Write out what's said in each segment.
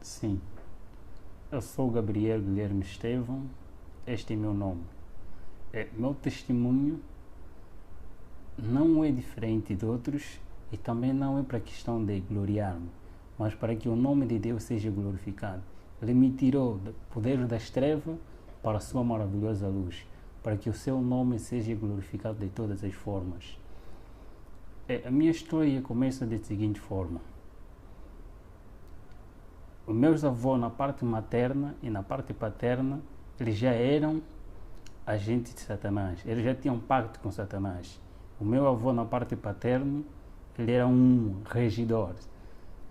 Sim, eu sou Gabriel Guilherme Estevão, este é meu nome. Meu testemunho não é diferente de outros e também não é para a questão de gloriar-me, mas para que o nome de Deus seja glorificado. Ele me tirou do poder das trevas para a sua maravilhosa luz, para que o seu nome seja glorificado de todas as formas. A minha história começa da seguinte forma. Os meus avós, na parte materna e na parte paterna, eles já eram agentes de Satanás. Eles já tinham pacto com Satanás. O meu avô, na parte paterna, ele era um regidor.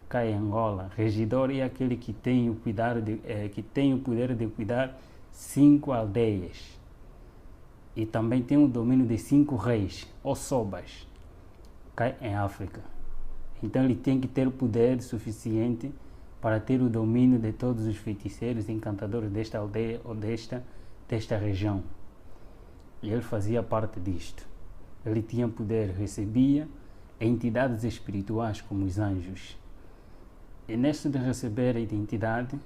Cá em Angola, regidor é aquele que tem o poder de cuidar 5 aldeias. E também tem o domínio de 5 reis, ou sobas, cá em África. Então ele tem que ter o poder suficiente para ter o domínio de todos os feiticeiros e encantadores desta aldeia ou desta região. E ele fazia parte disto. Ele tinha poder, recebia entidades espirituais como os anjos. E neste de receber a identidade,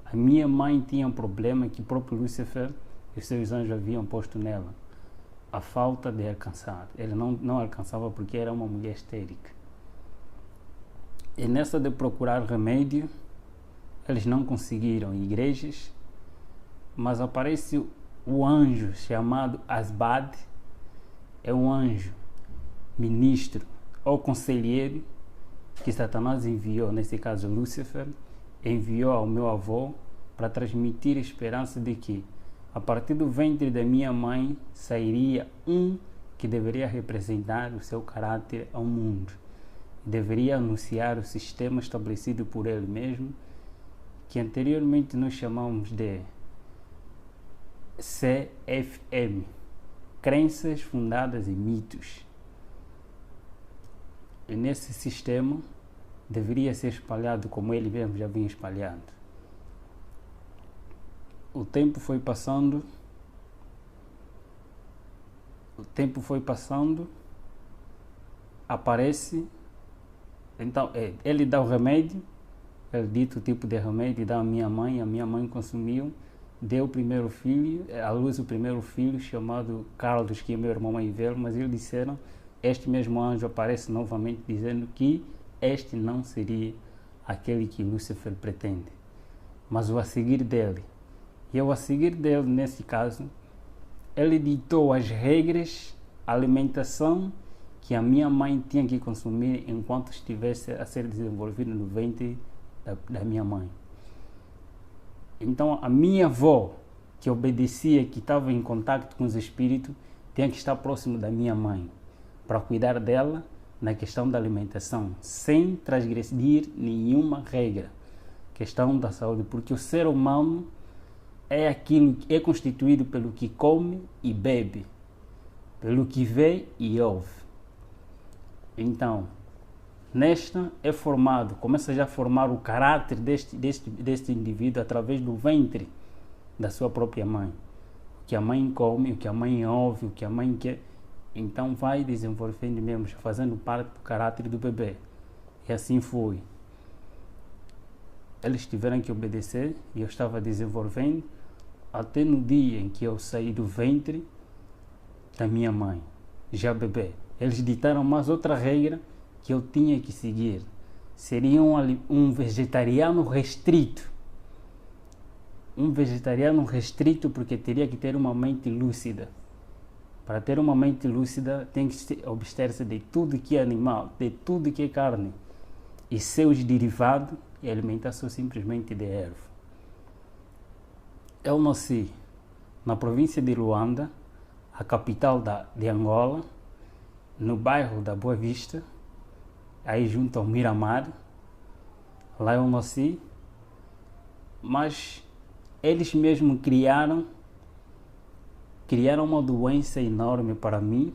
a minha mãe tinha um problema que o próprio Lúcifer e os seus anjos haviam posto nela. A falta de alcançar. Ele não alcançava porque era uma mulher estérica. E nessa de procurar remédio, eles não conseguiram em igrejas, mas aparece o anjo chamado Asbad, é um anjo, ministro ou conselheiro que Satanás enviou, nesse caso Lúcifer, enviou ao meu avô para transmitir a esperança de que a partir do ventre da minha mãe sairia um que deveria representar o seu caráter ao mundo. Deveria anunciar o sistema estabelecido por ele mesmo, que anteriormente nós chamamos de CFM, Crenças Fundadas em Mitos. E nesse sistema deveria ser espalhado como ele mesmo já vinha espalhado. O tempo foi passando, aparece. Então, ele dá o remédio, ele dito o tipo de remédio, dá à minha mãe consumiu, deu o primeiro filho, à luz o primeiro filho, chamado Carlos, que é meu irmão mais velho, mas eles disseram, este mesmo anjo aparece novamente dizendo que este não seria aquele que Lúcifer pretende, mas o a seguir dele. E ao a seguir dele, nesse caso, ele ditou as regras, a alimentação, que a minha mãe tinha que consumir enquanto estivesse a ser desenvolvido no ventre da minha mãe. Então, a minha avó, que obedecia, que estava em contato com os espíritos, tinha que estar próximo da minha mãe, para cuidar dela na questão da alimentação, sem transgredir nenhuma regra. Questão da saúde, porque o ser humano é aquilo que é constituído pelo que come e bebe, pelo que vê e ouve. Então, nesta é formado, começa já a formar o caráter deste indivíduo através do ventre da sua própria mãe. O que a mãe come, o que a mãe ouve, o que a mãe quer. Então vai desenvolvendo mesmo, fazendo parte do caráter do bebê. E assim foi. Eles tiveram que obedecer e eu estava desenvolvendo até no dia em que eu saí do ventre da minha mãe, já bebê. Eles ditaram mais outra regra que eu tinha que seguir. Seria um vegetariano restrito. Um vegetariano restrito porque teria que ter uma mente lúcida. Para ter uma mente lúcida tem que abster-se de tudo que é animal, de tudo que é carne. E seus derivados e alimentação simplesmente de erva. Eu nasci na província de Luanda, a capital de Angola, no bairro da Boa Vista, aí junto ao Miramar. Lá eu nasci, mas eles mesmos criaram uma doença enorme para mim.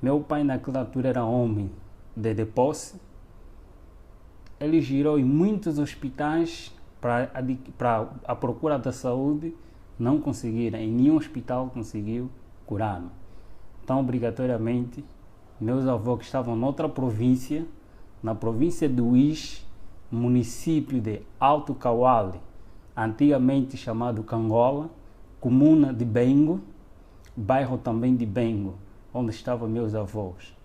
Meu pai naquela altura era homem de posse. Ele girou em muitos hospitais para a procura da saúde, não conseguiram, em nenhum hospital conseguiu curar-me. Então, obrigatoriamente, meus avós que estavam noutra província, na província do Uís, município de Alto Cauale, antigamente chamado Cangola, comuna de Bengo, bairro também de Bengo, onde estavam meus avós.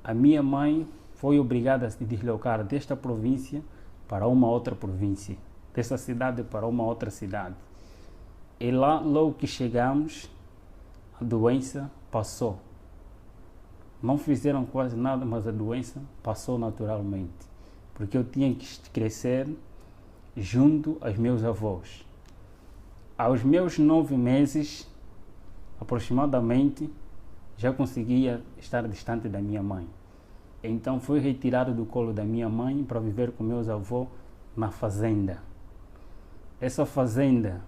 A minha mãe foi obrigada a se deslocar desta província para uma outra província, dessa cidade para uma outra cidade. E lá, logo que chegamos, a doença passou. Não fizeram quase nada, mas a doença passou naturalmente, porque eu tinha que crescer junto aos meus avós. Aos meus 9 meses, aproximadamente, já conseguia estar distante da minha mãe. Então fui retirado do colo da minha mãe para viver com meus avós na fazenda. Essa fazenda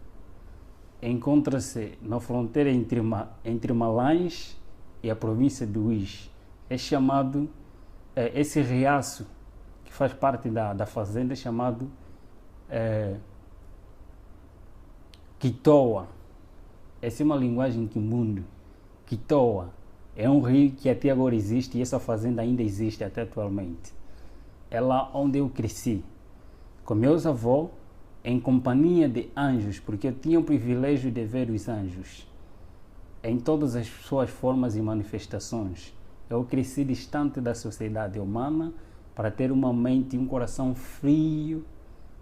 encontra-se na fronteira entre Malães e a província de Uís. É chamado, esse riacho que faz parte da fazenda é chamado Quitoa. Essa é uma linguagem quimundo. Quitoa é um rio que até agora existe e essa fazenda ainda existe até atualmente. É lá onde eu cresci, com meus avós, em companhia de anjos, porque eu tinha o privilégio de ver os anjos em todas as suas formas e manifestações. Eu cresci distante da sociedade humana para ter uma mente e um coração frio,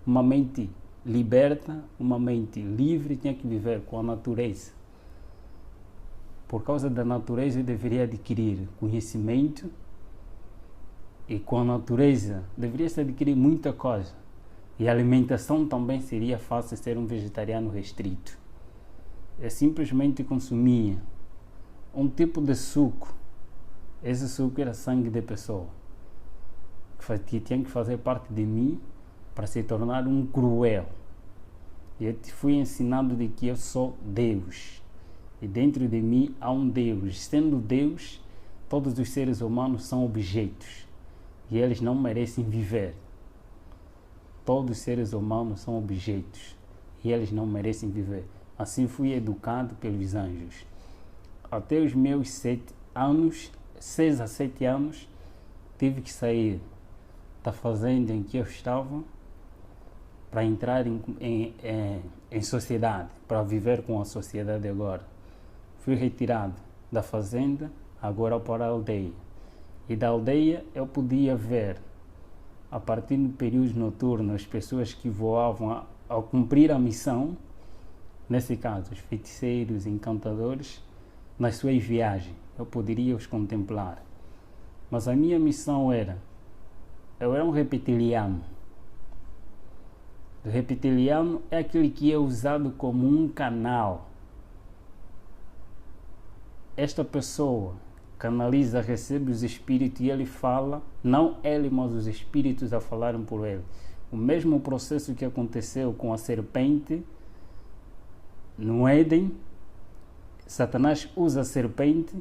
uma mente liberta, uma mente livre. Tinha que viver com a natureza. Por causa da natureza eu deveria adquirir conhecimento e com a natureza deveria se adquirir muita coisa. E a alimentação também seria fácil ser um vegetariano restrito. Eu simplesmente consumia um tipo de suco. Esse suco era sangue de pessoa, que tinha que fazer parte de mim para se tornar um cruel. E eu fui ensinado de que eu sou Deus. E dentro de mim há um Deus. Sendo Deus, todos os seres humanos são objetos. E eles não merecem viver. Todos os seres humanos são objetos. E eles não merecem viver. Assim fui educado pelos anjos. Até os meus 6 a 7 anos, tive que sair da fazenda em que eu estava para entrar em sociedade, para viver com a sociedade agora. Fui retirado da fazenda, agora para a aldeia. E da aldeia eu podia ver, a partir do período noturno, as pessoas que voavam ao cumprir a missão, nesse caso, os feiticeiros, encantadores, nas suas viagens. Eu poderia os contemplar. Mas a minha missão eu era um reptiliano. O reptiliano é aquele que é usado como um canal. Esta pessoa canaliza, recebe os espíritos e ele fala, não ele, mas os espíritos a falarem por ele. O mesmo processo que aconteceu com a serpente no Éden, Satanás usa a serpente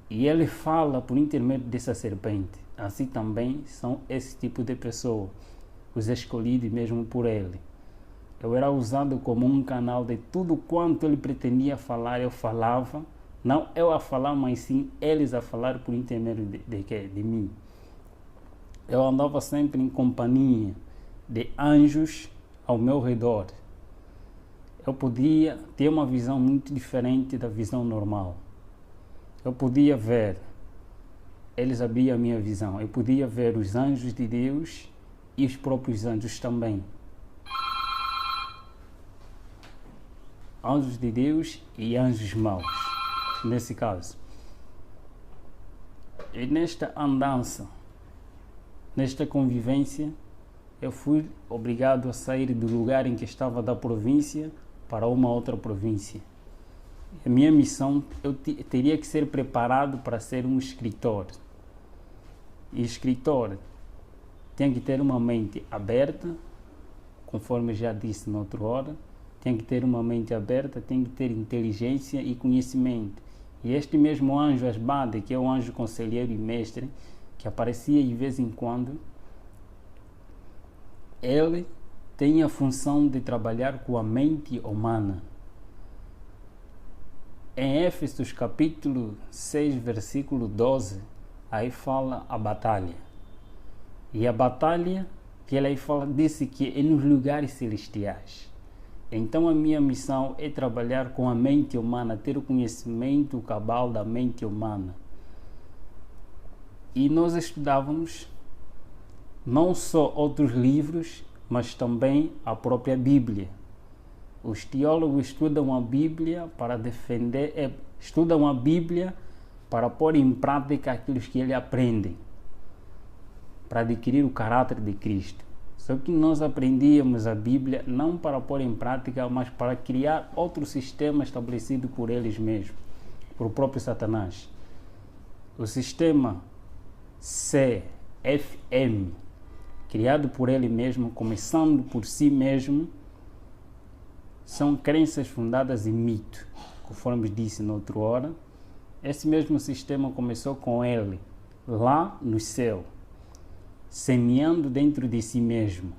e ele fala por intermédio dessa serpente. Assim também são esse tipo de pessoa, os escolhidos mesmo por ele. Eu era usado como um canal de tudo quanto ele pretendia falar, eu falava. Não eu a falar, mas sim eles a falar por intermédio de mim. Eu andava sempre em companhia de anjos ao meu redor. Eu podia ter uma visão muito diferente da visão normal. Eu podia ver, eles abriam a minha visão. Eu podia ver os anjos de Deus e os próprios anjos também. Anjos de Deus e anjos maus. Nesse caso. E nesta andança, nesta convivência, eu fui obrigado a sair do lugar em que estava da província para uma outra província. A minha missão, eu teria que ser preparado para ser um escritor. E escritor tem que ter uma mente aberta, conforme já disse noutra hora, tem que ter uma mente aberta, tem que ter inteligência e conhecimento. E este mesmo anjo Asbade, que é o anjo conselheiro e mestre, que aparecia de vez em quando, ele tem a função de trabalhar com a mente humana. Em Éfesos capítulo 6, versículo 12, aí fala a batalha. E a batalha que ele aí fala, disse que é nos lugares celestiais. Então a minha missão é trabalhar com a mente humana, ter o conhecimento cabal da mente humana. E nós estudávamos não só outros livros, mas também a própria Bíblia. Os teólogos estudam a Bíblia para defender, estudam a Bíblia para pôr em prática aquilo que eles aprendem, para adquirir o caráter de Cristo. Só que nós aprendíamos a Bíblia não para pôr em prática, mas para criar outro sistema estabelecido por eles mesmos, por o próprio Satanás. O sistema CFM, criado por ele mesmo, começando por si mesmo, são crenças fundadas em mito, conforme disse na outra hora. Esse mesmo sistema começou com ele, lá no céu, semeando dentro de si mesmo,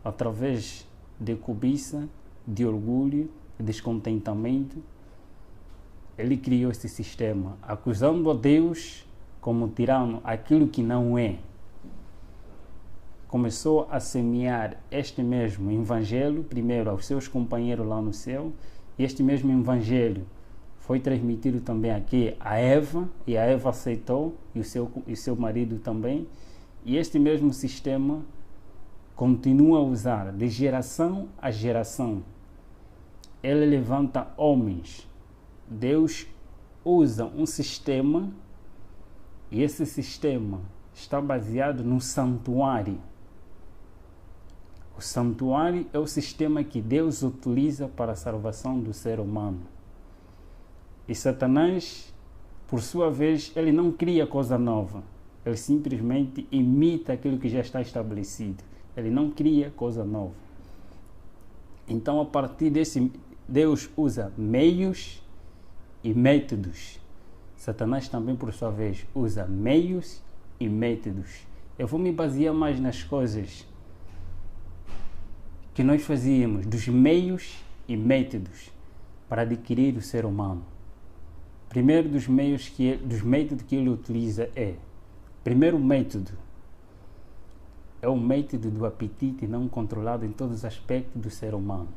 através de cobiça, de orgulho, de descontentamento. Ele criou esse sistema, acusando a Deus como tirano, aquilo que não é. Começou a semear este mesmo evangelho, primeiro aos seus companheiros lá no céu, e este mesmo evangelho foi transmitido também aqui a Eva, e a Eva aceitou, e o seu marido também, e este mesmo sistema continua a usar de geração a geração. Ele levanta homens. Deus usa um sistema, e esse sistema está baseado no santuário. O santuário é o sistema que Deus utiliza para a salvação do ser humano. E Satanás, por sua vez, ele não cria coisa nova. Ele simplesmente imita aquilo que já está estabelecido. Ele não cria coisa nova. Então, a partir desse, Deus usa meios e métodos. Satanás também, por sua vez, usa meios e métodos. Eu vou me basear mais nas coisas que nós fazíamos, dos meios e métodos para adquirir o ser humano. Primeiro dos métodos que ele utiliza primeiro método é o método do apetite não controlado em todos os aspectos do ser humano.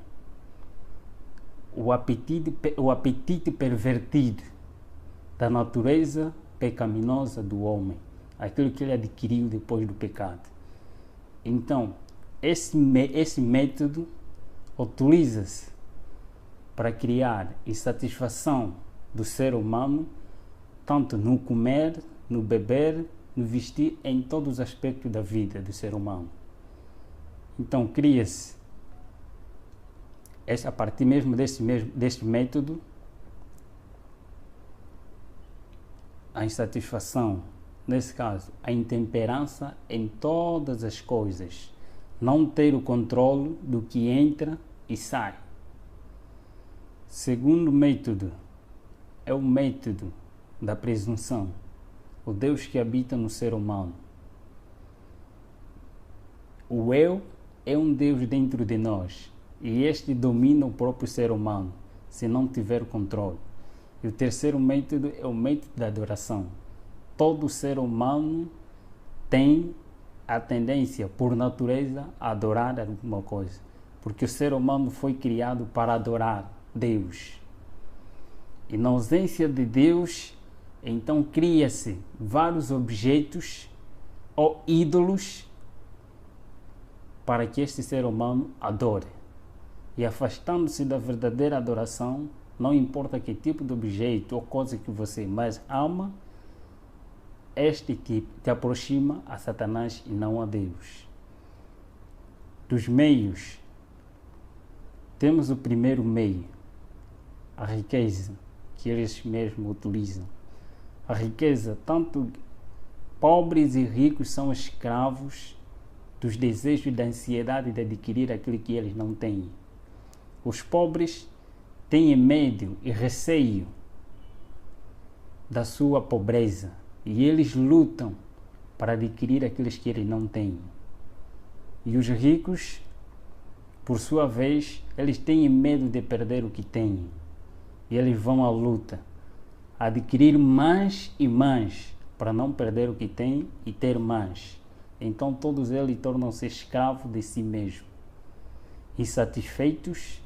O apetite pervertido da natureza pecaminosa do homem, aquilo que ele adquiriu depois do pecado. Então, esse método utiliza-se para criar insatisfação do ser humano, tanto no comer, no beber, no vestir, em todos os aspectos da vida do ser humano. Então cria-se, a partir mesmo deste método, a insatisfação, nesse caso, a intemperança em todas as coisas, não ter o controle do que entra e sai. Segundo método é o método da presunção, o Deus que habita no ser humano. O eu é um Deus dentro de nós e este domina o próprio ser humano, se não tiver controle. E o terceiro método é o método da adoração. Todo ser humano tem a tendência, por natureza, a adorar alguma coisa, porque o ser humano foi criado para adorar Deus. E na ausência de Deus, então cria-se vários objetos ou ídolos para que este ser humano adore. E afastando-se da verdadeira adoração, não importa que tipo de objeto ou coisa que você mais ama, este te aproxima a Satanás e não a Deus. Dos meios, temos o primeiro meio, a riqueza, que eles mesmos utilizam. A riqueza, tanto pobres e ricos são escravos dos desejos e da ansiedade de adquirir aquilo que eles não têm. Os pobres têm medo e receio da sua pobreza e eles lutam para adquirir aqueles que eles não têm. E os ricos, por sua vez, eles têm medo de perder o que têm e eles vão à luta, adquirir mais e mais para não perder o que têm e ter mais. Então todos eles tornam-se escravos de si mesmos. Insatisfeitos,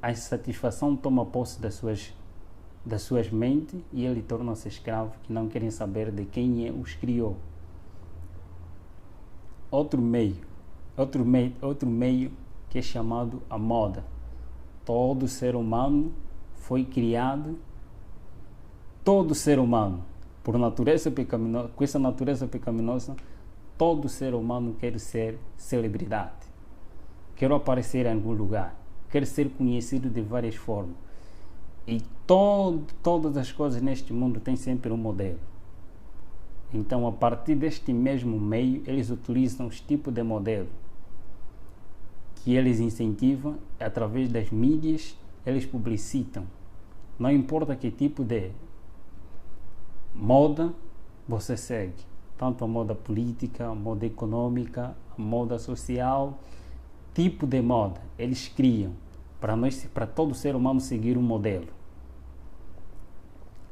a insatisfação toma posse das suas mentes e eles tornam-se escravos que não querem saber de quem os criou. Outro meio que é chamado a moda. Todo ser humano foi criado, todo ser humano, por natureza pecaminosa, com essa natureza pecaminosa, todo ser humano quer ser celebridade, quer aparecer em algum lugar, quer ser conhecido de várias formas. E todas as coisas neste mundo têm sempre um modelo. Então, a partir deste mesmo meio, eles utilizam os tipos de modelo que eles incentivam através das mídias, eles publicitam. Não importa que tipo de moda você segue, tanto a moda política, a moda econômica, a moda social, tipo de moda, eles criam para todo ser humano seguir um modelo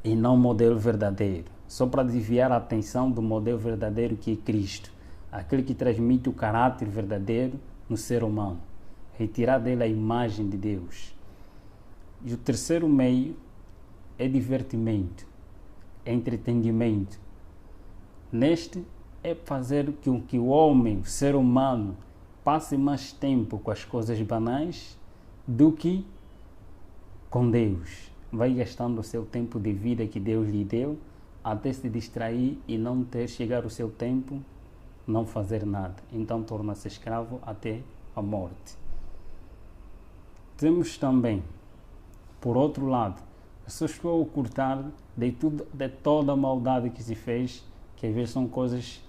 e não um modelo verdadeiro, só para desviar a atenção do modelo verdadeiro que é Cristo, aquele que transmite o caráter verdadeiro no ser humano, retirar dele a imagem de Deus. E o terceiro meio é divertimento, é entretenimento. Neste é fazer com que o homem, o ser humano, passe mais tempo com as coisas banais do que com Deus. Vai gastando o seu tempo de vida que Deus lhe deu até se distrair e não ter chegar o seu tempo, não fazer nada. Então torna-se escravo até a morte. Temos também, por outro lado, pessoas que vão ocultar de toda a maldade que se fez, que às vezes são coisas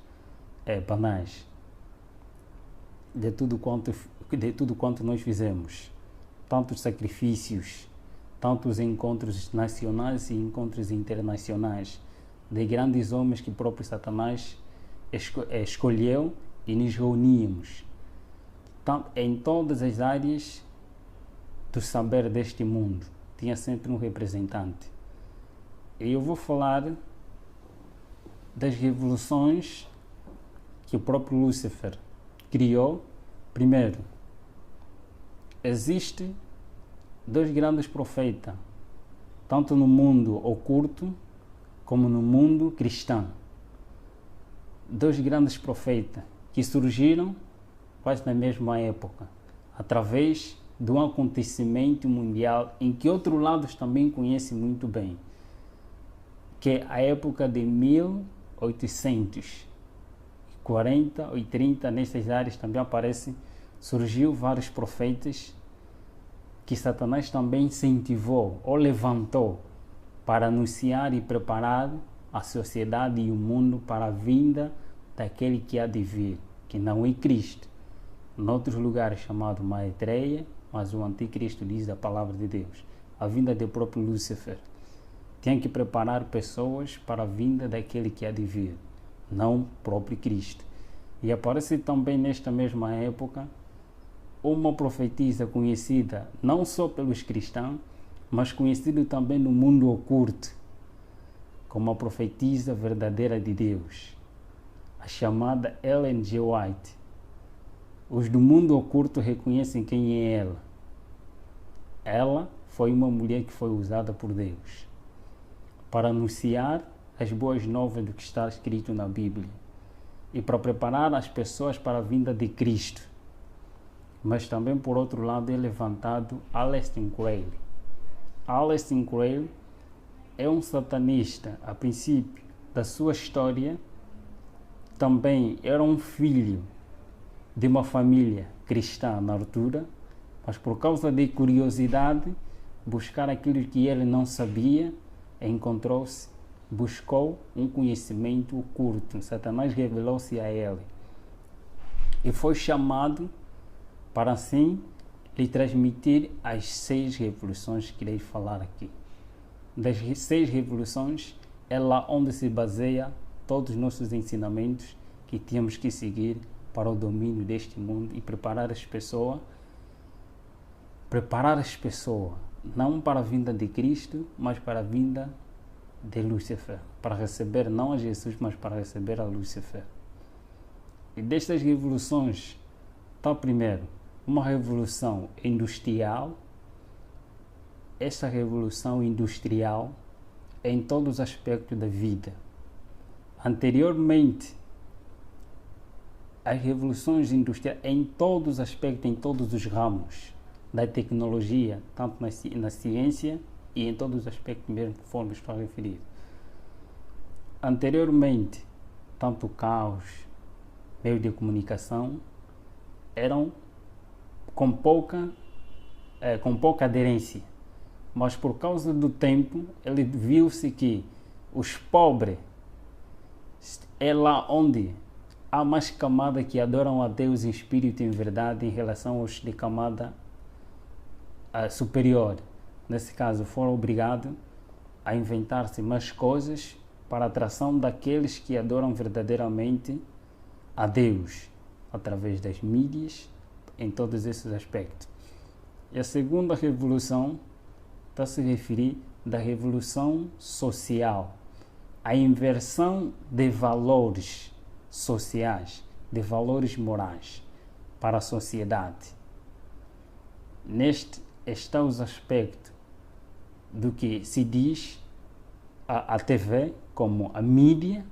banais, de tudo quanto nós fizemos, tantos sacrifícios, tantos encontros nacionais e encontros internacionais, de grandes homens que o próprio Satanás escolheu e nos reuníamos. Em todas as áreas do saber deste mundo, tinha sempre um representante. E eu vou falar das revoluções que o próprio Lúcifer criou. Primeiro, existem dois grandes profetas, tanto no mundo oculto como no mundo cristão. Dois grandes profetas que surgiram quase na mesma época, através de um acontecimento mundial em que outros lados também conhecem muito bem, que é a época de 1840 e 30, nessas áreas também surgiu vários profetas que Satanás também incentivou ou levantou para anunciar e preparar a sociedade e o mundo para a vinda daquele que há de vir, que não é Cristo. Em outros lugares chamado Maitreya, mas o anticristo diz a palavra de Deus. A vinda do próprio Lúcifer. Tem que preparar pessoas para a vinda daquele que há de vir, não o próprio Cristo. E aparece também nesta mesma época uma profetisa conhecida não só pelos cristãos, mas conhecida também no mundo oculto, como a profetisa verdadeira de Deus, a chamada Ellen G. White. Os do mundo oculto reconhecem quem é ela. Ela foi uma mulher que foi usada por Deus para anunciar as boas novas do que está escrito na Bíblia e para preparar as pessoas para a vinda de Cristo. Mas também, por outro lado, é levantado Aleister Crowley. Aleister Crowley é um satanista. A princípio da sua história, também era um filho de uma família cristã na altura, mas por causa de curiosidade, buscar aquilo que ele não sabia, buscou um conhecimento oculto. Satanás revelou-se a ele e foi chamado para assim lhe transmitir as 6 revoluções que irei falar aqui. Das 6 revoluções é lá onde se baseia todos os nossos ensinamentos que temos que seguir para o domínio deste mundo e preparar as pessoas não para a vinda de Cristo, mas para a vinda de Lúcifer, para receber não a Jesus, mas para receber a Lúcifer. E destas revoluções, está primeiro uma revolução industrial. Esta revolução industrial é em todos os aspectos da vida. Anteriormente, as revoluções industriais em todos os aspectos, em todos os ramos da tecnologia, tanto na ciência e em todos os aspectos mesmo conforme estou a referir. Anteriormente, tanto carros, meios de comunicação, eram com pouca aderência. Mas por causa do tempo, ele viu-se que os pobres é lá onde há mais camada que adoram a Deus em espírito e em verdade em relação aos de camada superior. Nesse caso, foram obrigados a inventar-se mais coisas para a atração daqueles que adoram verdadeiramente a Deus, através das mídias, em todos esses aspectos. E a segunda revolução está a se referir da revolução social, a inversão de valores sociais, de valores morais para a sociedade. Neste estão os aspectos do que se diz a TV como a mídia,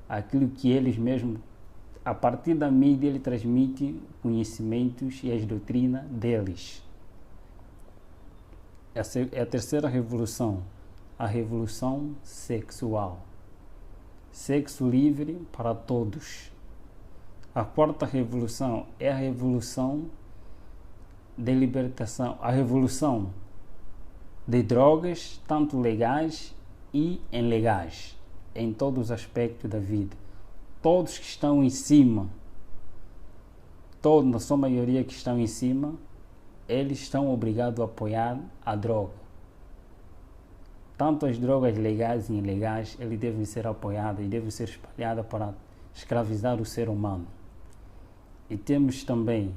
aquilo que eles mesmos, a partir da mídia, ele transmite conhecimentos e as doutrinas deles. Essa é a terceira revolução, a revolução sexual. Sexo livre para todos. A quarta revolução é a revolução de libertação, a revolução de drogas, tanto legais e ilegais, em todos os aspectos da vida. Todos que estão em cima, na sua maioria que estão em cima, eles estão obrigados a apoiar a droga. Tanto as drogas legais e ilegais, eles devem ser apoiadas e devem ser espalhadas para escravizar o ser humano. E temos também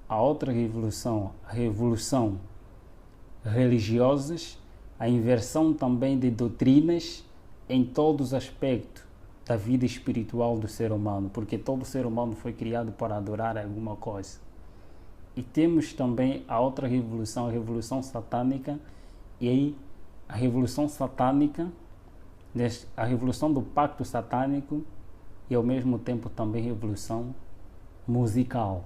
a outra revolução, a revolução religiosas, a inversão também de doutrinas em todos os aspectos da vida espiritual do ser humano, porque todo ser humano foi criado para adorar alguma coisa. E temos também a outra revolução, a revolução satânica, e aí a revolução satânica, a revolução do pacto satânico e ao mesmo tempo também revolução musical.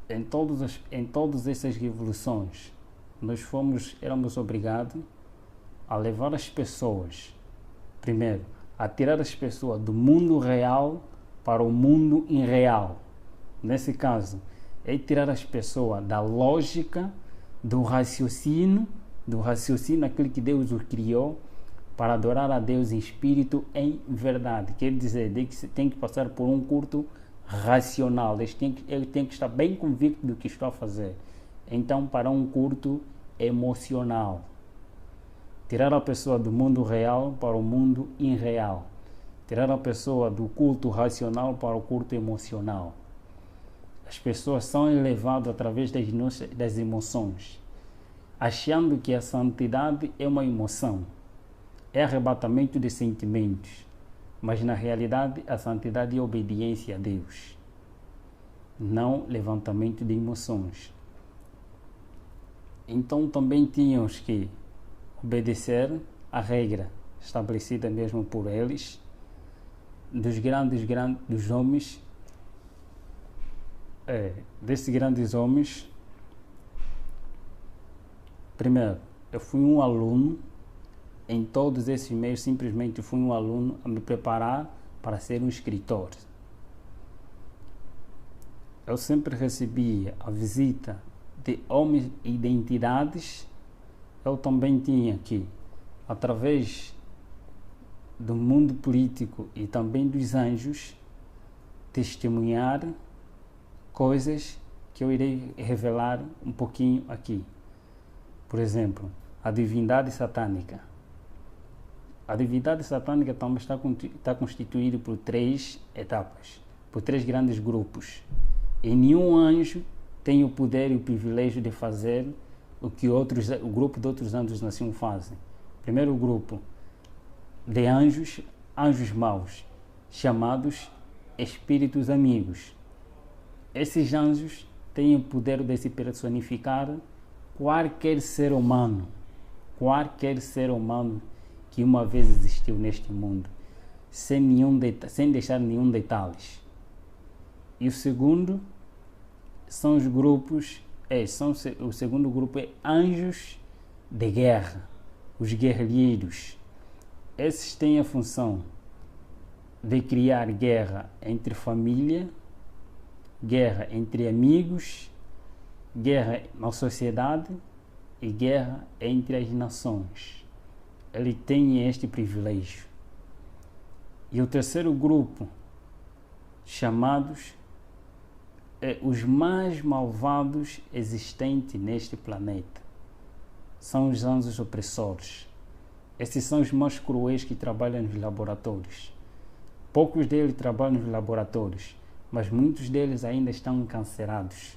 Em todas essas revoluções, éramos obrigados a levar as pessoas, primeiro, a tirar as pessoas do mundo real para o mundo irreal. Nesse caso, é tirar as pessoas da lógica, do raciocínio aquele que Deus o criou, para adorar a Deus em espírito, em verdade. Quer dizer, que tem que passar por um culto racional. Ele tem que estar bem convicto do que está a fazer. Então, para um culto emocional. Tirar a pessoa do mundo real para o mundo irreal. Tirar a pessoa do culto racional para o culto emocional. As pessoas são elevadas através das emoções, achando que a santidade é uma emoção, é arrebatamento de sentimentos, mas na realidade a santidade é obediência a Deus, não levantamento de emoções. Então também tínhamos que obedecer a regra estabelecida mesmo por eles, dos homens, desses grandes homens. Primeiro, eu fui um aluno em todos esses meios, simplesmente fui um aluno a me preparar para ser um escritor. Eu sempre recebia a visita de homens e de entidades. Eu também tinha que, através do mundo político e também dos anjos, testemunhar coisas que eu irei revelar um pouquinho aqui. Por exemplo, a divindade satânica. A divindade satânica também está constituída por 3 etapas, por 3 grandes grupos. E nenhum anjo tem o poder e o privilégio de fazer o que o grupo de outros anjos nasciam fazem. Primeiro grupo de anjos maus, chamados espíritos amigos. Esses anjos têm o poder de se personificar qualquer ser humano que uma vez existiu neste mundo, sem deixar nenhum detalhe. E o segundo são os grupos, o segundo grupo é anjos de guerra, os guerrilheiros. Esses têm a função de criar guerra entre família, guerra entre amigos, guerra na sociedade e guerra entre as nações. Ele tem este privilégio. E o terceiro grupo, chamados os mais malvados existentes neste planeta, são os anjos opressores. Esses são os mais cruéis que trabalham nos laboratórios. Poucos deles trabalham nos laboratórios, mas muitos deles ainda estão encarcerados.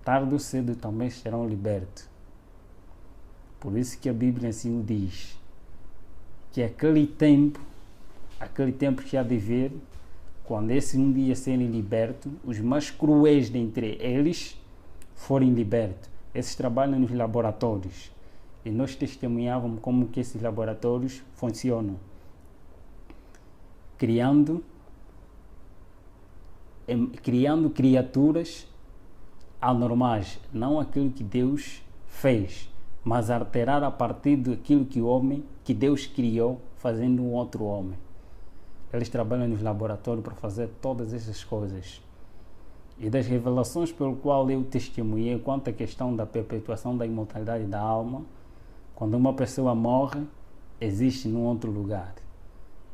Tarde ou cedo também serão libertos. Por isso que a Bíblia assim o diz, que aquele tempo que há de vir, quando esse um dia serem libertos, os mais cruéis dentre eles forem libertos. Esses trabalham nos laboratórios. E nós testemunhávamos como que esses laboratórios funcionam. Criando criaturas anormais, não aquilo que Deus fez, mas alterar a partir daquilo que Deus criou, fazendo um outro homem. Eles trabalham nos laboratórios para fazer todas essas coisas. E das revelações pelo qual eu testemunhei quanto à questão da perpetuação da imortalidade da alma, quando uma pessoa morre, existe num outro lugar.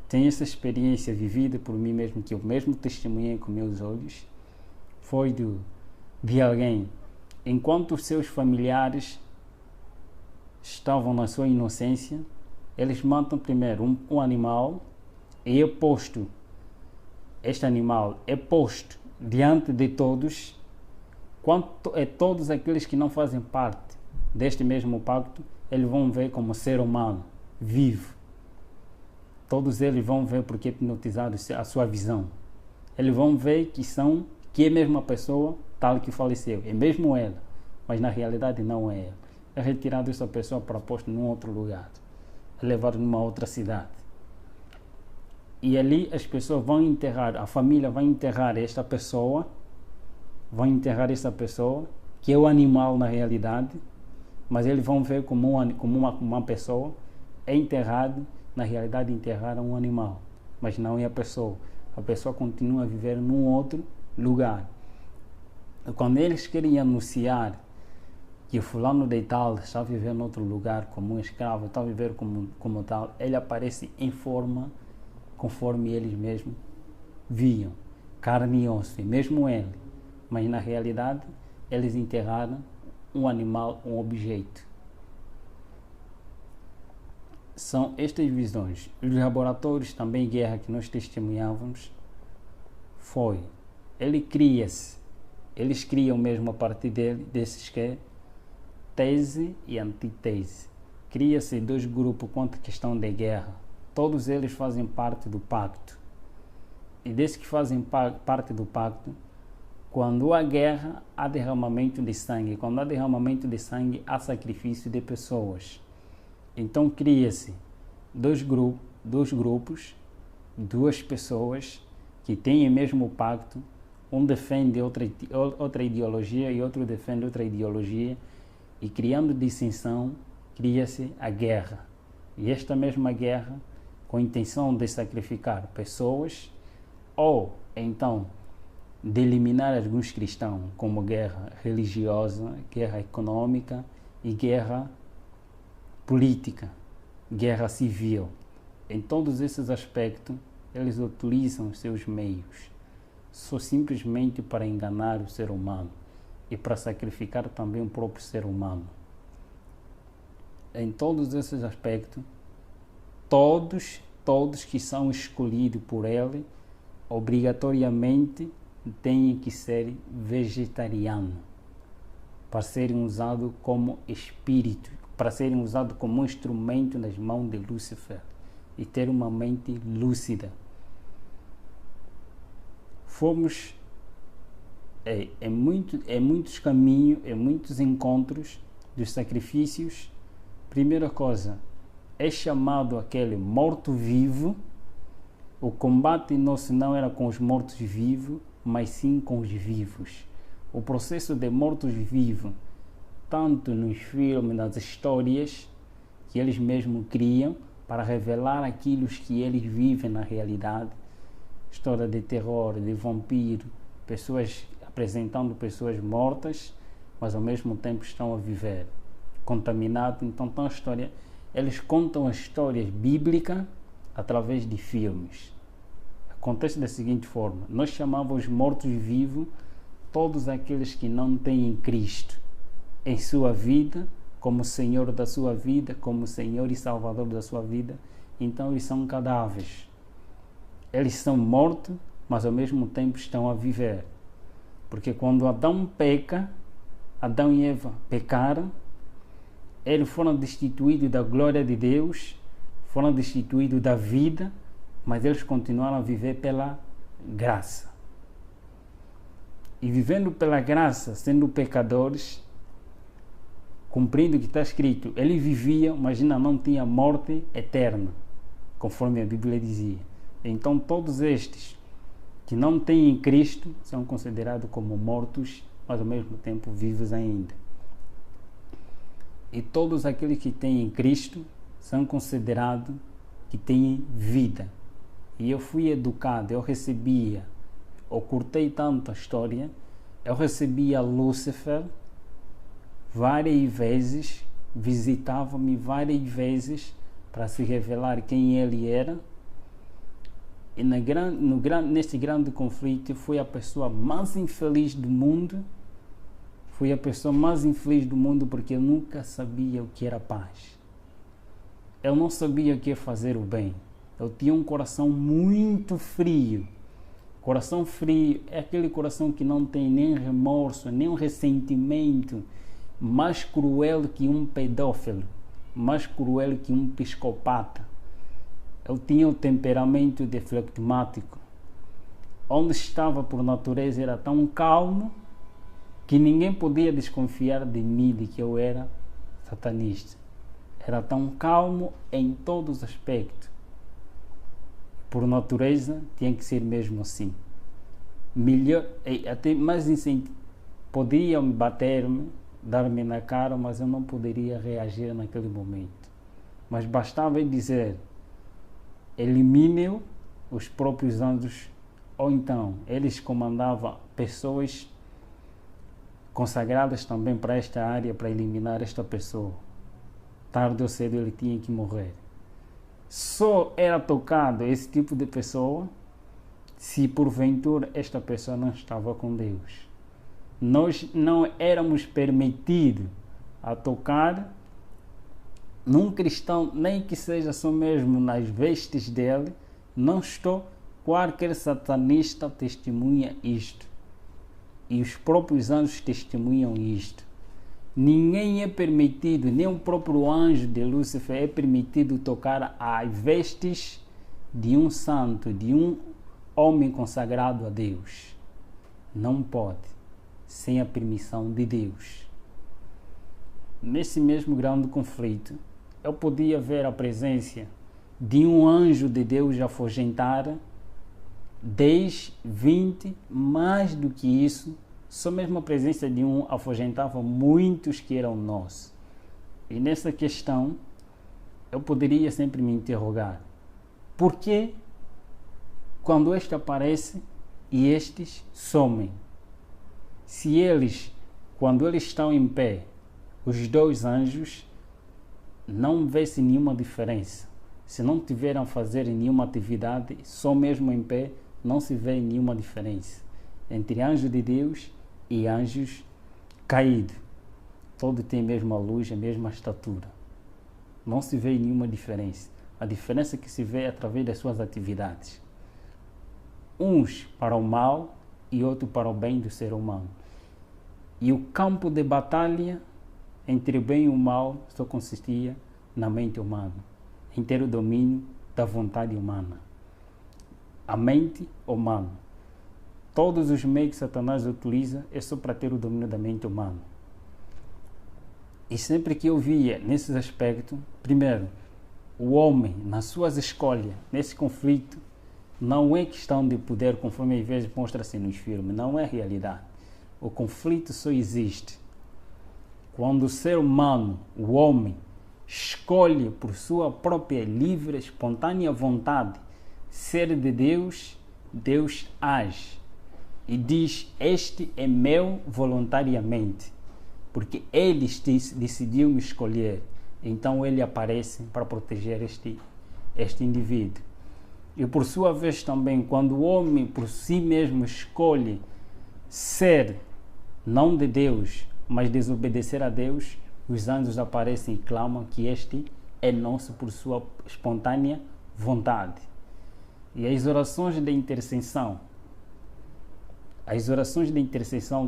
Tenho essa experiência vivida por mim mesmo, que eu mesmo testemunhei com meus olhos, foi de alguém, enquanto os seus familiares estavam na sua inocência, eles matam primeiro um animal e este animal é posto diante de todos, quanto é todos aqueles que não fazem parte deste mesmo pacto, eles vão ver como ser humano, vivo. Todos eles vão ver porque é hipnotizado a sua visão. Eles vão ver que é a mesma pessoa tal que faleceu, é mesmo ela, mas na realidade não é ela. É retirado essa pessoa para posto num outro lugar, é levado numa outra cidade. E ali as pessoas vão enterrar, a família vai enterrar esta pessoa, que é o animal na realidade, mas eles vão ver como uma pessoa é enterrado, na realidade enterraram um animal, mas não é a pessoa continua a viver num outro lugar. E quando eles querem anunciar que o fulano de tal está a viver em outro lugar como um escravo, está a viver como tal, ele aparece em forma conforme eles mesmos viam, carne e osso, mesmo ele, mas na realidade eles enterraram um animal, um objeto. São estas visões. Os laboratórios também, guerra que nós testemunhávamos, eles criam mesmo a partir desses que é tese e antítese. Cria-se dois grupos quanto à questão da guerra. Todos eles fazem parte do pacto. E desde que fazem parte do pacto, quando há guerra, há derramamento de sangue. Quando há derramamento de sangue, há sacrifício de pessoas. Então cria-se dois grupos, duas pessoas que têm o mesmo pacto. Um defende outra ideologia e outro defende outra ideologia. E criando dissensão, cria-se a guerra. E esta mesma guerra, com a intenção de sacrificar pessoas, ou então de eliminar alguns cristãos, como guerra religiosa, guerra econômica e guerra política, guerra civil. Em todos esses aspectos, eles utilizam os seus meios, só simplesmente para enganar o ser humano e para sacrificar também o próprio ser humano. Em todos esses aspectos, todos que são escolhidos por ele, obrigatoriamente têm que ser vegetarianos, para serem usados como espírito, para serem usados como instrumento nas mãos de Lúcifer e ter uma mente lúcida. fomos muitos caminhos, muitos encontros dos sacrifícios. Primeira coisa, é chamado aquele morto-vivo. O combate nosso não era com os mortos-vivos, mas sim com os vivos. O processo de mortos-vivos, tanto nos filmes, nas histórias que eles mesmos criam para revelar aquilo que eles vivem na realidade. História de terror, de vampiro, pessoas apresentando pessoas mortas, mas ao mesmo tempo estão a viver, contaminados. Então, eles contam as histórias bíblicas através de filmes. Acontece da seguinte forma: nós chamamos mortos-vivos todos aqueles que não têm Cristo em sua vida, como Senhor da sua vida, como Senhor e Salvador da sua vida. Então eles são cadáveres. Eles são mortos, mas ao mesmo tempo estão a viver. Porque quando Adão peca, Adão e Eva pecaram, eles foram destituídos da glória de Deus, foram destituídos da vida, mas eles continuaram a viver pela graça. E vivendo pela graça, sendo pecadores, cumprindo o que está escrito, ele vivia, imagina, não tinha morte eterna, conforme a Bíblia dizia. Então todos estes que não têm Cristo são considerados como mortos, mas ao mesmo tempo vivos ainda. E todos aqueles que têm Cristo são considerados que têm vida. E eu fui educado, eu curtei tanto a história, eu recebia Lúcifer várias vezes, visitava-me várias vezes para se revelar quem ele era. E neste grande conflito, fui a pessoa mais infeliz do mundo. Fui a pessoa mais infeliz do mundo porque eu nunca sabia o que era paz. Eu não sabia o que é fazer o bem. Eu tinha um coração muito frio. Coração frio é aquele coração que não tem nem remorso, nem um ressentimento, mais cruel que um pedófilo, mais cruel que um psicopata. Eu tinha o temperamento de flegmático. Onde estava por natureza era tão calmo que ninguém podia desconfiar de mim, de que eu era satanista. Era tão calmo em todos os aspectos. Por natureza, tinha que ser mesmo assim. Melhor, até mais podiam bater-me, dar-me na cara, mas eu não poderia reagir naquele momento. Mas bastava dizer: elimine os próprios anjos, ou então eles comandavam pessoas consagradas também para esta área, para eliminar esta pessoa. Tarde ou cedo ele tinha que morrer. Só era tocado esse tipo de pessoa se porventura esta pessoa não estava com Deus. Nós não éramos permitidos a tocar num cristão, nem que seja só mesmo nas vestes dele. Não estou, qualquer satanista testemunha isto. E os próprios anjos testemunham isto. Ninguém é permitido, nem o próprio anjo de Lúcifer é permitido tocar as vestes de um santo, de um homem consagrado a Deus. Não pode, sem a permissão de Deus. Nesse mesmo grande conflito, eu podia ver a presença de um anjo de Deus afugentar 10, 20, mais do que isso. Só mesmo a presença de um afugentava muitos que eram nós. E nessa questão, eu poderia sempre me interrogar: por que quando este aparece e estes somem? Se eles, quando eles estão em pé, os dois anjos, não vê-se nenhuma diferença. Se não tiveram a fazer nenhuma atividade, só mesmo em pé, não se vê nenhuma diferença entre anjo de Deus e anjos caídos. Todos têm a mesma luz, a mesma estatura. Não se vê nenhuma diferença. A diferença que se vê é através das suas atividades. Uns para o mal e outros para o bem do ser humano. E o campo de batalha entre o bem e o mal só consistia na mente humana, em ter o domínio da vontade humana. A mente humana. todos os meios que Satanás utiliza é só para ter o domínio da mente humana. E sempre que eu via nesses aspectos, primeiro, o homem, nas suas escolhas, nesse conflito, não é questão de poder, conforme às vezes mostra-se nos filmes, não é realidade. O conflito só existe quando o ser humano, o homem, escolhe por sua própria livre, espontânea vontade ser de Deus, Deus age e diz: este é meu voluntariamente, porque ele decidiu me escolher. Então ele aparece para proteger este indivíduo. E por sua vez também, quando o homem por si mesmo escolhe ser não de Deus, mas desobedecer a Deus, os anjos aparecem e clamam que este é nosso por sua espontânea vontade. E as orações de intercessão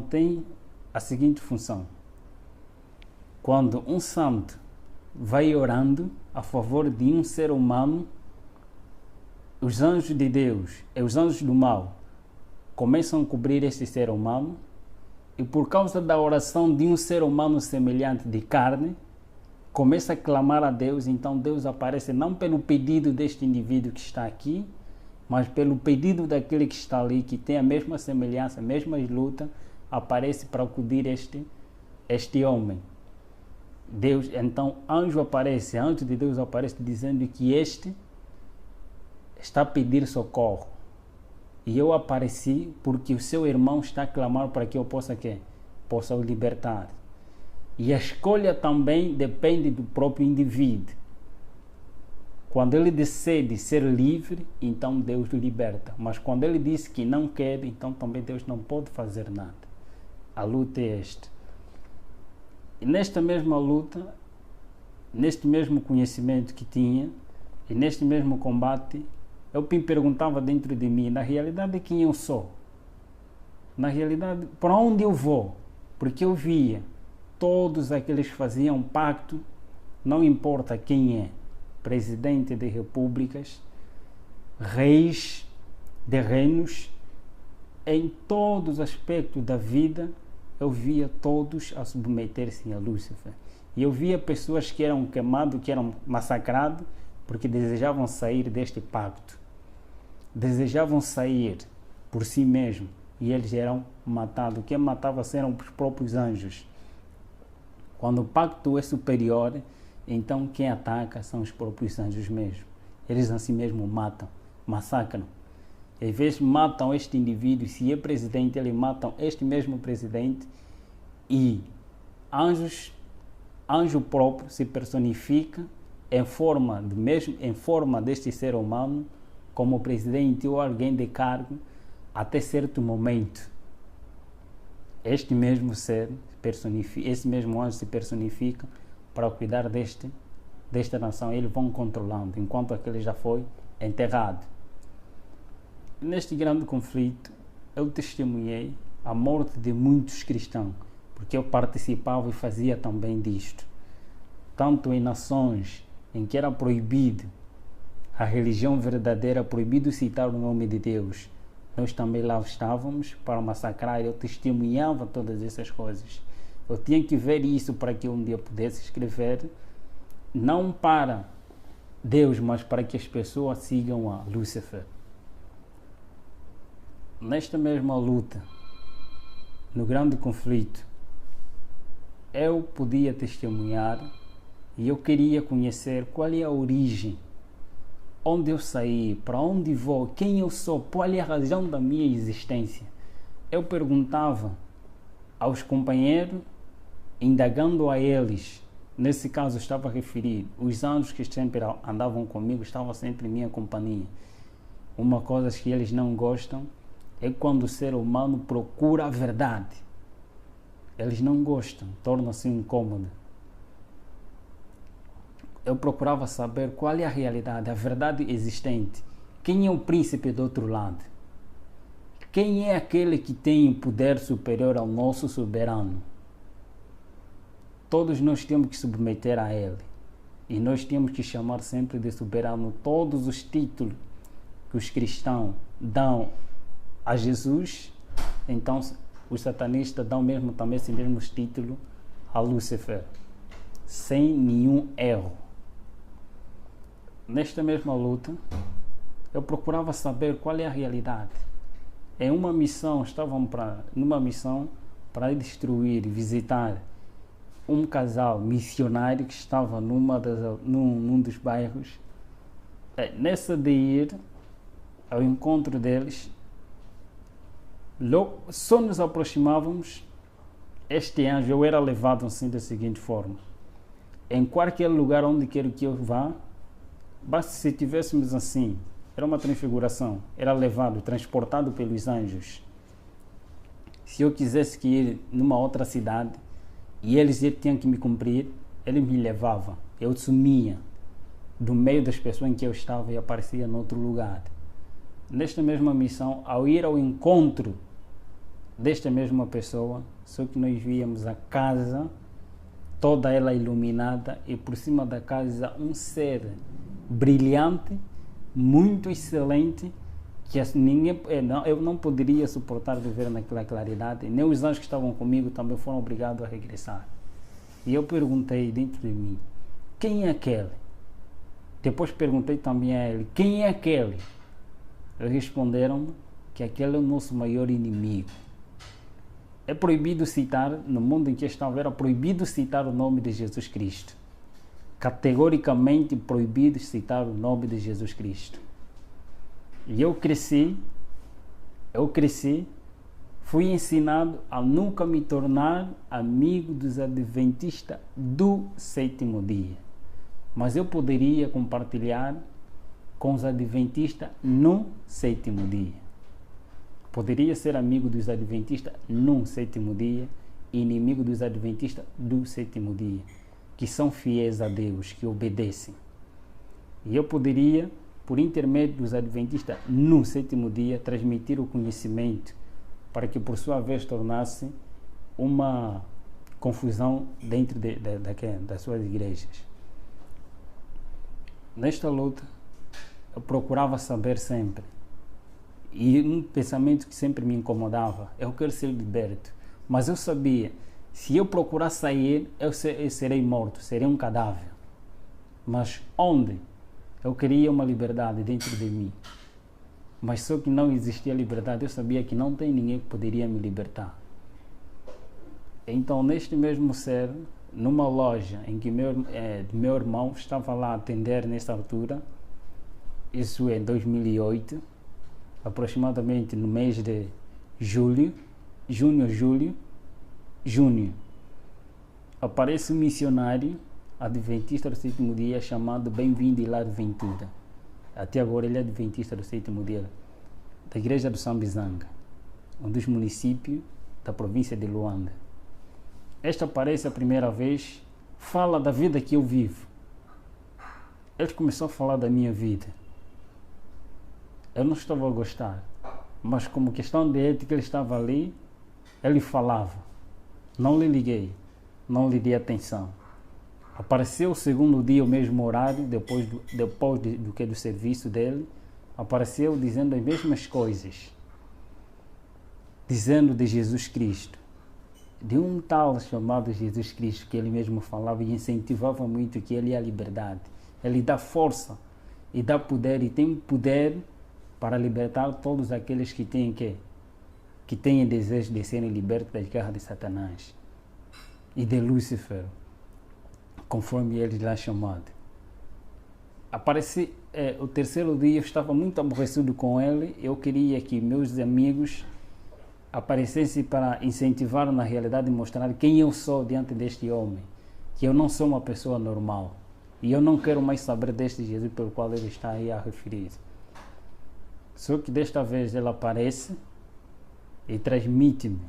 têm a seguinte função: quando um santo vai orando a favor de um ser humano, os anjos de Deus e os anjos do mal começam a cobrir esse ser humano, e por causa da oração de um ser humano semelhante de carne, começa a clamar a Deus. Então Deus aparece não pelo pedido deste indivíduo que está aqui, mas pelo pedido daquele que está ali, que tem a mesma semelhança, a mesma luta, aparece para acudir este homem. Deus, então, anjo de Deus aparece dizendo que este está a pedir socorro. E eu apareci porque o seu irmão está a clamar para que eu possa o libertar. E a escolha também depende do próprio indivíduo. Quando ele decide ser livre, então Deus o liberta. Mas quando ele diz que não quer, então também Deus não pode fazer nada. A luta é esta. E nesta mesma luta, neste mesmo conhecimento que tinha, e neste mesmo combate, eu me perguntava dentro de mim, na realidade, quem eu sou? Na realidade, para onde eu vou? Porque eu via todos aqueles que faziam pacto, não importa quem é, presidente de repúblicas, reis de reinos, em todos os aspectos da vida, eu via todos a submeter-se a Lúcifer. E eu via pessoas que eram queimadas, que eram massacradas, porque desejavam sair deste pacto. Desejavam sair por si mesmos, e eles eram matados. Quem matava eram os próprios anjos. Quando o pacto é superior, então quem ataca são os próprios anjos mesmo. Eles assim mesmo matam, massacram. Às vezes matam este indivíduo, se é presidente, eles matam este mesmo presidente, e anjo próprio se personifica em forma deste ser humano, como presidente ou alguém de cargo, até certo momento. Este mesmo ser esse mesmo anjo se personifica para cuidar desta nação. Eles vão controlando, enquanto aquele já foi enterrado. Neste grande conflito, eu testemunhei a morte de muitos cristãos, porque eu participava e fazia também disto. Tanto em nações em que era proibido a religião verdadeira, proibido citar o nome de Deus, nós também lá estávamos para massacrar. Eu testemunhava todas essas coisas. Eu tinha que ver isso para que um dia pudesse escrever, não para Deus, mas para que as pessoas sigam a Lúcifer. Nesta mesma luta, no grande conflito, eu podia testemunhar e eu queria conhecer qual é a origem, onde eu saí, para onde vou, quem eu sou, qual é a razão da minha existência. Eu perguntava aos companheiros, indagando a eles. Nesse caso, estava a referir os anjos que sempre andavam comigo, estavam sempre em minha companhia. Uma coisa que eles não gostam é quando o ser humano procura a verdade. Eles não gostam, torna-se incômodo. Eu procurava saber qual é a realidade, a verdade existente. Quem é o príncipe do outro lado? Quem é aquele que tem poder superior ao nosso soberano? Todos nós temos que submeter a ele. E nós temos que chamar sempre de soberano todos os títulos que os cristãos dão a Jesus, Então os satanistas dão mesmo também esse mesmo título a Lúcifer, sem nenhum erro. Nesta mesma luta, eu procurava saber qual é a realidade. Em uma missão, numa missão para destruir, visitar um casal missionário que estava num dos bairros. Nessa de ir ao encontro deles, só nos aproximávamos, este anjo, eu era levado assim da seguinte forma: em qualquer lugar onde quer que eu vá, basta se tivéssemos assim, era uma transfiguração, era levado, transportado pelos anjos. Se eu quisesse que ir numa outra cidade e eles tinham que me cumprir, ele me levava, eu sumia do meio das pessoas em que eu estava e aparecia em outro lugar. Nesta mesma missão, ao ir ao encontro desta mesma pessoa, só que nós víamos a casa toda ela iluminada e por cima da casa um ser brilhante, muito excelente, que eu não poderia suportar viver naquela claridade. Nem os anjos que estavam comigo também foram obrigados a regressar. E eu perguntei dentro de mim: quem é aquele? Depois perguntei também a ele: quem é aquele? Eles responderam que aquele é o nosso maior inimigo. É proibido citar, no mundo em que estava, era proibido citar o nome de Jesus Cristo. Categoricamente proibido citar o nome de Jesus Cristo. E eu cresci, fui ensinado a nunca me tornar amigo dos adventistas do sétimo dia. Mas eu poderia compartilhar com os adventistas no sétimo dia. Poderia ser amigo dos adventistas no sétimo dia e inimigo dos adventistas do sétimo dia, que são fiéis a Deus, que obedecem. E eu poderia, por intermédio dos adventistas no sétimo dia, transmitir o conhecimento para que por sua vez tornasse uma confusão dentro das suas igrejas. Nesta luta, eu procurava saber sempre, e um pensamento que sempre me incomodava: eu quero ser liberto. Mas eu sabia, se eu procurar sair, eu serei morto, serei um cadáver. Mas onde? Eu queria uma liberdade dentro de mim. Mas só que não existia liberdade, eu sabia que não tem ninguém que poderia me libertar. Então, neste mesmo ser, numa loja em que meu irmão estava lá a atender nessa altura, isso em 2008, aproximadamente no mês de junho, aparece um missionário adventista do sétimo dia chamado Bem-vindo Hilário Ventura. Até agora ele é adventista do sétimo dia, da igreja do Sambizanga, um dos municípios da província de Luanda. Este aparece a primeira vez, fala da vida que eu vivo. Ele começou a falar da minha vida. Eu não estava a gostar, mas como questão de ética ele estava ali, ele falava. Não lhe liguei, não lhe dei atenção. Apareceu o segundo dia, o mesmo horário, depois do serviço dele, apareceu dizendo as mesmas coisas, dizendo de Jesus Cristo, de um tal chamado Jesus Cristo, que ele mesmo falava e incentivava muito, que ele é a liberdade. Ele dá força e dá poder, e tem poder para libertar todos aqueles que têm desejo de serem libertos das garras de Satanás e de Lúcifer, conforme ele lá chamado. O terceiro dia, eu estava muito aborrecido com ele. Eu queria que meus amigos aparecessem para incentivar na realidade e mostrar quem eu sou diante deste homem, que eu não sou uma pessoa normal e eu não quero mais saber deste Jesus pelo qual ele está aí a referir. Só que desta vez ele aparece e transmite-me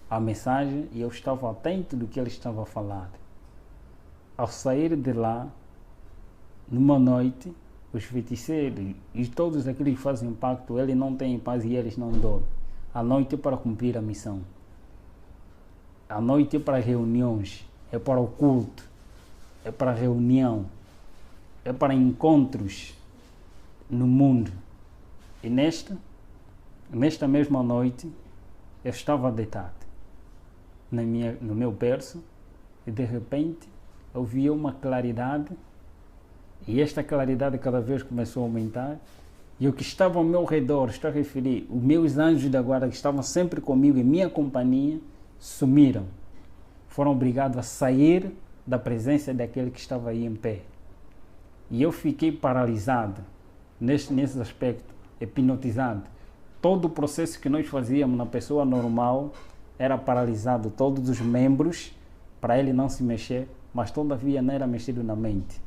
a mensagem e eu estava atento do que ele estava a falar. Ao sair de lá, numa noite, os feiticeiros e todos aqueles que fazem pacto, eles não têm paz e eles não dormem. A noite é para cumprir a missão. A noite é para reuniões, é para o culto, é para reunião, é para encontros no mundo. E nesta mesma noite, eu estava deitado no meu berço e de repente eu vi uma claridade e esta claridade cada vez começou a aumentar e o que estava ao meu redor, estou a referir, os meus anjos da guarda que estavam sempre comigo em minha companhia, sumiram. Foram obrigados a sair da presença daquele que estava aí em pé. E eu fiquei paralisado nesse aspecto, hipnotizado. Todo o processo que nós fazíamos na pessoa normal era paralisado, todos os membros, para ele não se mexer, mas todavia não era mexido na mente.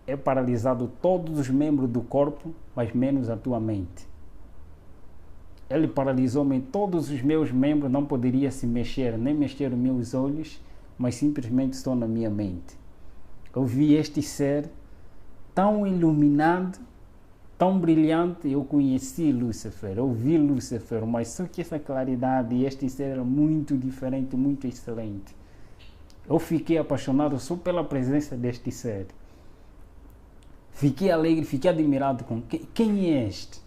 É paralisado todos os membros do corpo, mas menos a tua mente. Ele paralisou-me, todos os meus membros, não poderia se mexer, nem mexer os meus olhos, mas simplesmente estou na minha mente. Eu vi este ser tão iluminado, tão brilhante, eu conheci Lúcifer, eu vi Lúcifer, mas só que essa claridade e este ser era muito diferente, muito excelente. Eu fiquei apaixonado só pela presença deste ser. Fiquei alegre, fiquei admirado com quem é este?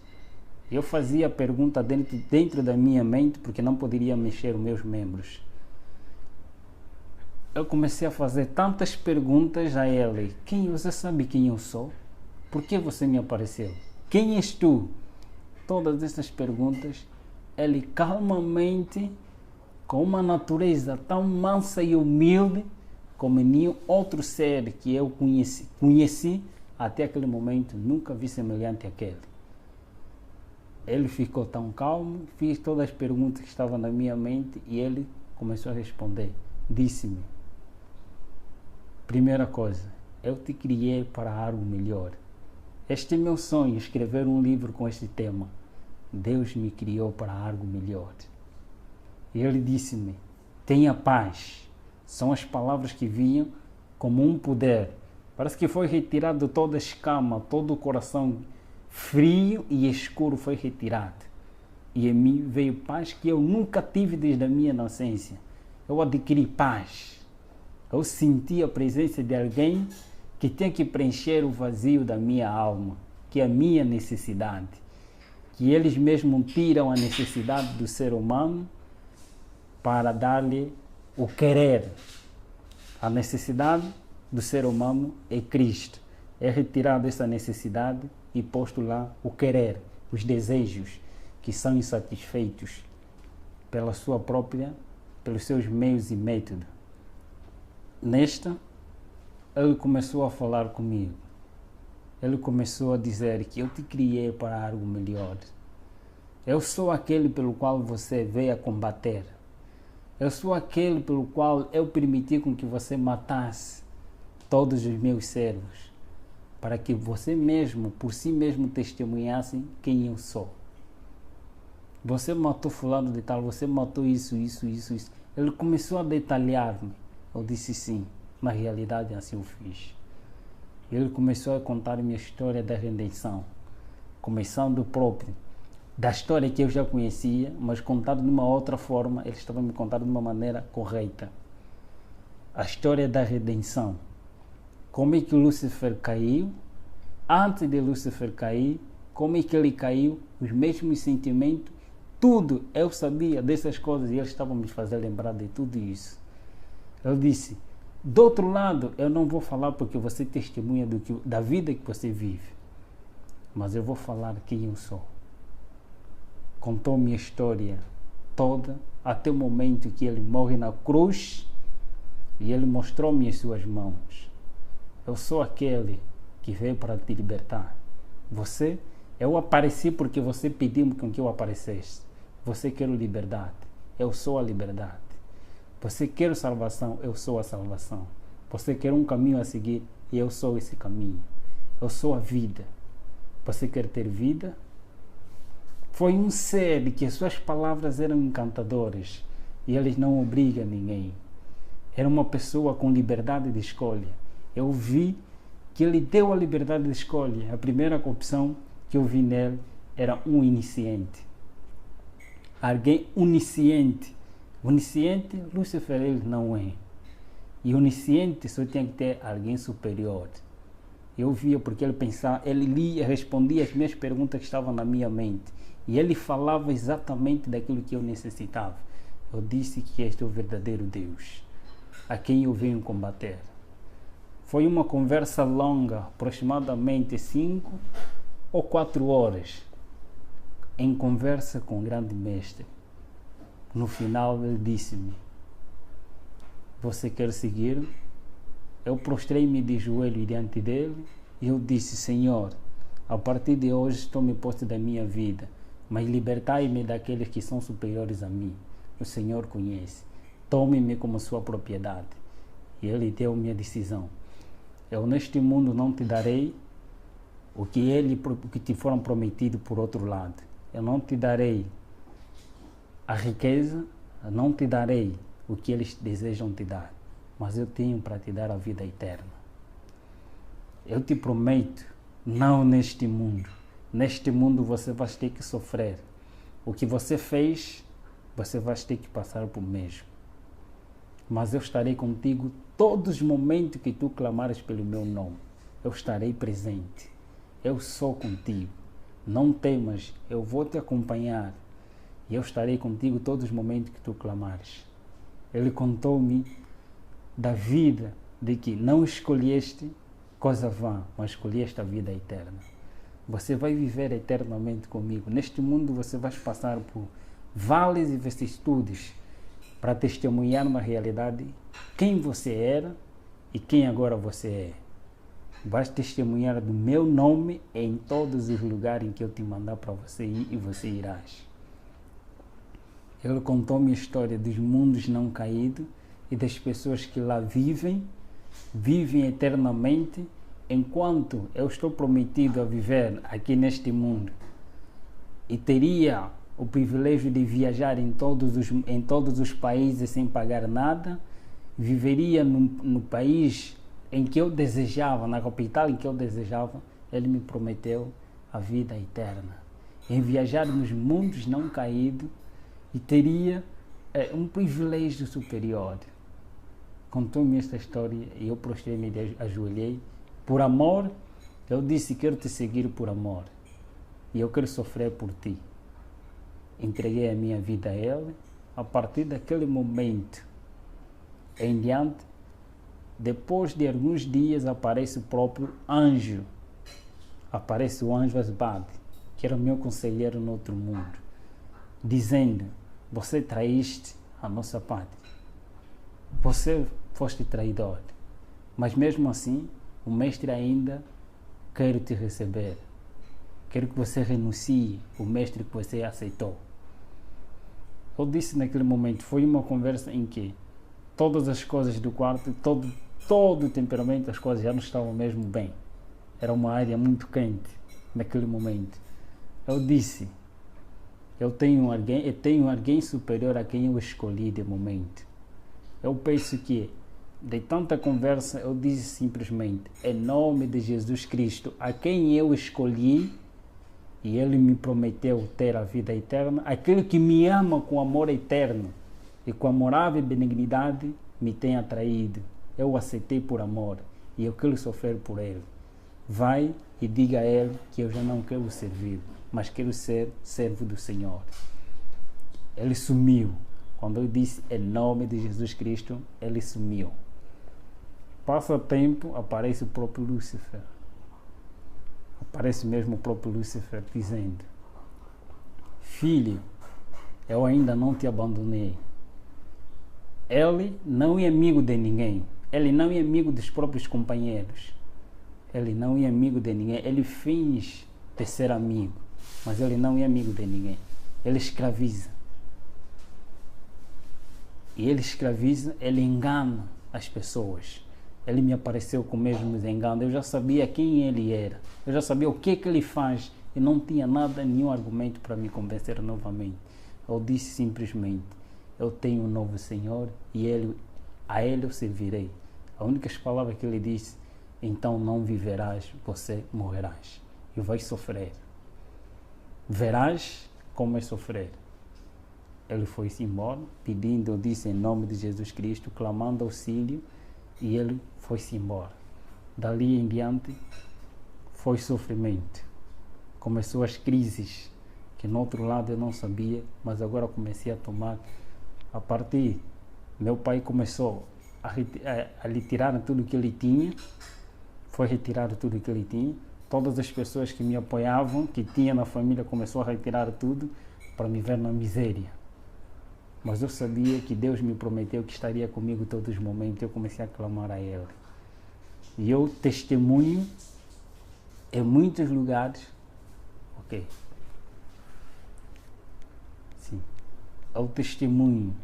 Eu fazia a pergunta dentro da minha mente, porque não poderia mexer os meus membros. Eu comecei a fazer tantas perguntas a ele. Você sabe quem eu sou? Por que você me apareceu? Quem és tu? Todas essas perguntas, ele calmamente, com uma natureza tão mansa e humilde, como nenhum outro ser que eu conheci até aquele momento, nunca vi semelhante àquele. Ele ficou tão calmo, fiz todas as perguntas que estavam na minha mente e ele começou a responder. Disse-me, primeira coisa, eu te criei para algo melhor. Este é meu sonho, escrever um livro com este tema. Deus me criou para algo melhor. E ele disse-me, tenha paz. São as palavras que vinham como um poder. Parece que foi retirado toda a escama, todo o coração frio e escuro foi retirado. E em mim veio paz que eu nunca tive desde a minha inocência. Eu adquiri paz. Eu senti a presença de alguém que tem que preencher o vazio da minha alma, que é a minha necessidade. Que eles mesmos tiram a necessidade do ser humano para dar-lhe o querer. A necessidade do ser humano é Cristo. É retirado essa necessidade e posto lá o querer, os desejos que são insatisfeitos pelos seus meios e métodos. Nesta, ele começou a falar comigo. Ele começou a dizer que eu te criei para algo melhor. Eu sou aquele pelo qual você veio a combater. Eu sou aquele pelo qual eu permiti com que você matasse todos os meus servos, para que você mesmo, por si mesmo, testemunhasse quem eu sou. Você matou fulano de tal, você matou isso. Ele começou a detalhar-me. Eu disse sim, na realidade assim eu fiz. Ele começou a contar minha história da redenção, começando próprio da história que eu já conhecia, mas contado de uma outra forma. Ele estava me contando de uma maneira correta. A história da redenção. Como é que Lúcifer caiu? Antes de Lúcifer cair, como é que ele caiu? Os mesmos sentimentos, tudo. Eu sabia dessas coisas e eles estavam me fazendo lembrar de tudo isso. Eu disse, do outro lado, eu não vou falar porque você testemunha da vida que você vive, mas eu vou falar quem eu sou. Contou minha história toda, até o momento que ele morre na cruz e ele mostrou-me as suas mãos. Eu sou aquele que veio para te libertar. Eu apareci porque você pediu com que eu aparecesse. Você quer liberdade, eu sou a liberdade. Você quer salvação, eu sou a salvação. Você quer um caminho a seguir, e eu sou esse caminho. Eu sou a vida. Você quer ter vida? Foi um ser que as suas palavras eram encantadoras e eles não obrigam ninguém. Era uma pessoa com liberdade de escolha. Eu vi que ele deu a liberdade de escolha. A primeira opção que eu vi nele era um iniciante. Alguém onisciente. Onisciente, Lúcifer ele não é. E onisciente só tinha que ter alguém superior. Eu via porque ele pensava, ele lia, respondia as minhas perguntas que estavam na minha mente. E ele falava exatamente daquilo que eu necessitava. Eu disse que este é o verdadeiro Deus, a quem eu venho combater. Foi uma conversa longa, aproximadamente 5 ou 4 horas, em conversa com o grande mestre. No final ele disse-me: você quer seguir? Eu prostrei-me de joelho diante dele e eu disse: Senhor, a partir de hoje tome posse da minha vida, mas libertai-me daqueles que são superiores a mim. O Senhor conhece. Tome-me como sua propriedade. E ele deu-me a decisão. Eu neste mundo não te darei o que te foram prometido por outro lado. Eu não te darei a riqueza, eu não te darei o que eles desejam te dar, mas eu tenho para te dar a vida eterna. Eu te prometo, não neste mundo. Neste mundo você vai ter que sofrer. O que você fez, você vai ter que passar por mesmo. Mas eu estarei contigo todos os momentos que tu clamares pelo meu nome. Eu estarei presente. Eu sou contigo. Não temas, eu vou te acompanhar. E eu estarei contigo todos os momentos que tu clamares. Ele contou-me da vida, de que não escolheste coisa vã, mas escolheste a vida eterna. Você vai viver eternamente comigo. Neste mundo você vai passar por vales e vicissitudes para testemunhar na realidade quem você era e quem agora você é. Vais testemunhar do meu nome em todos os lugares em que eu te mandar para você ir e você irás. Ele contou-me a história dos mundos não caídos e das pessoas que lá vivem eternamente, enquanto eu estou prometido a viver aqui neste mundo e teria o privilégio de viajar em todos os países sem pagar nada, viveria no país em que eu desejava, na capital em que eu desejava. Ele me prometeu a vida eterna, em viajar nos mundos não caídos, e teria um privilégio superior. Contou-me esta história e eu prostrei-me e ajoelhei. Por amor, eu disse: quero te seguir por amor e eu quero sofrer por ti. Entreguei a minha vida a ele. A partir daquele momento em diante, depois de alguns dias, aparece o próprio anjo. Aparece o anjo Asbad, que era o meu conselheiro no outro mundo, dizendo: você traíste a nossa pátria. Você foste traidor. Mas mesmo assim, o mestre ainda quer te receber. Quero que você renuncie o mestre que você aceitou. Eu disse naquele momento, foi uma conversa em que todas as coisas do quarto, todo o temperamento das coisas já não estavam mesmo bem. Era uma área muito quente naquele momento. Eu disse: eu tenho alguém superior a quem eu escolhi de momento. Eu penso que, de tanta conversa, eu disse simplesmente: em nome de Jesus Cristo, a quem eu escolhi, e ele me prometeu ter a vida eterna, aquele que me ama com amor eterno e com amorável benignidade me tem atraído. Eu aceitei por amor e eu quero sofrer por ele. Vai e diga a ele que eu já não quero servir, mas quero ser servo do Senhor. Ele sumiu. Quando eu disse em nome de Jesus Cristo, ele sumiu. Passa tempo, aparece o próprio Lúcifer. Aparece mesmo o próprio Lúcifer dizendo: filho, eu ainda não te abandonei. Ele não é amigo de ninguém. Ele não é amigo dos próprios companheiros. Ele não é amigo de ninguém. Ele finge de ser amigo, mas ele não é amigo de ninguém. Ele escraviza. E ele escraviza, ele engana as pessoas. Ele me apareceu com o mesmo engano. Eu já sabia quem ele era. Eu já sabia o que ele faz. E não tinha nenhum argumento para me convencer novamente. Eu disse simplesmente: eu tenho um novo Senhor e a ele eu servirei. A única palavra que ele disse: então não viverás, você morrerás. E vais sofrer. Verás como é sofrer. Ele foi-se embora, pedindo, eu disse em nome de Jesus Cristo, clamando auxílio, e ele foi-se embora. Dali em diante, foi sofrimento. Começou as crises que no outro lado eu não sabia, mas agora comecei a tomar. A partir, meu pai começou a retirar tudo que ele tinha, foi retirado tudo que ele tinha. Todas as pessoas que me apoiavam, que tinha na família, começou a retirar tudo para me ver na miséria. Mas eu sabia que Deus me prometeu que estaria comigo todos os momentos. Eu comecei a clamar a Ele. E eu testemunho em muitos lugares. Ok. Sim. Eu testemunho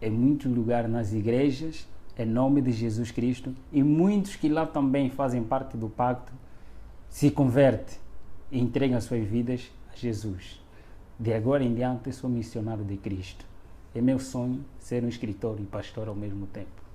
em muitos lugares nas igrejas, em nome de Jesus Cristo, e muitos que lá também fazem parte do pacto se convertem e entregam suas vidas a Jesus. De agora em diante, eu sou missionário de Cristo. É meu sonho ser um escritor e pastor ao mesmo tempo.